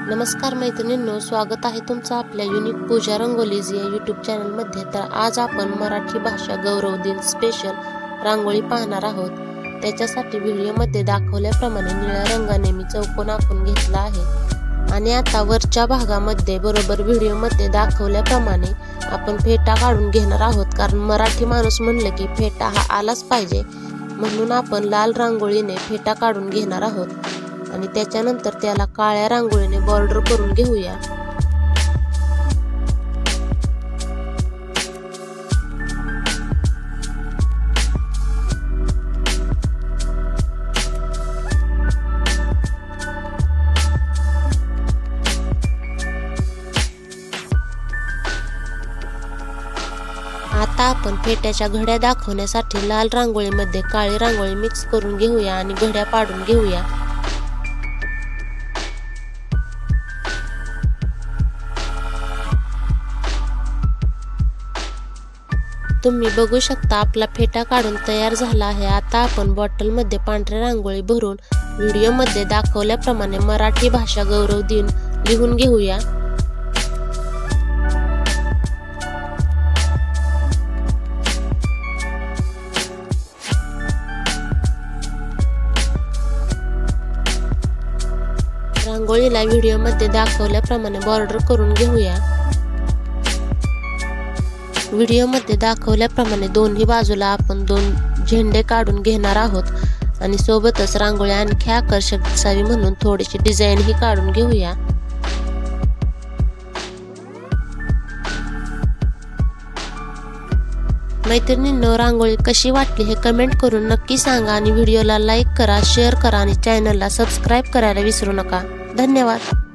नमस्कार मैत्रिणींनो, स्वागत आहे तुमचं आपल्या युनिक पूजा रंगोलीज या यूट्यूब चॅनलमध्ये। तर आज आपण मराठी भाषा गौरव दिन स्पेशल रांगोळी पाहणार आहोत। त्याच्यासाठी व्हिडिओमध्ये दाखवल्याप्रमाणे निळ्या रंगाने मी चौकोन आखून घेतला आहे आणि आता वरच्या भागामध्ये बरोबर व्हिडिओमध्ये दाखवल्याप्रमाणे आपण फेटा काढून घेणार आहोत। कारण मराठी माणूस म्हणलं की फेटा हा आलाच पाहिजे, म्हणून आपण लाल रांगोळीने फेटा काढून घेणार आहोत आणि त्याच्यानंतर त्याला काळ्या रांगोळीने बॉर्डर करून घेऊया। आता आपण फेट्याच्या घड्या दाखवण्यासाठी लाल रांगोळीमध्ये काळी रांगोळी मिक्स करून घेऊया आणि घड्या पाडून घेऊया। तुम्ही बघू शकता आपला फेटा काढून तयार झाला आहे। आता आपण बॉटल मध्ये पांढऱ्या रांगोळी भरून व्हिडिओमध्ये दाखवल्याप्रमाणे मराठी भाषा गौरव दिन लिहून घेऊया। रांगोळीला व्हिडिओमध्ये दाखवल्याप्रमाणे बॉर्डर करून घेऊया। व्हिडिओमध्ये दाखवल्याप्रमाणे दोन्ही बाजूला आपण 2 झेंडे काढून घेणार आहोत आणि सोबतच रांगोळी आणखी आकर्षक दिसावी म्हणून थोडीशी डिझाईन ही काढून घेऊया। मैत्रिणींनो, रांगोळी कशी वाटली हे कमेंट करून नक्की सांगा आणि व्हिडिओला लाईक करा, शेअर करा आणि चॅनलला सबस्क्राईब करायला विसरू नका। धन्यवाद।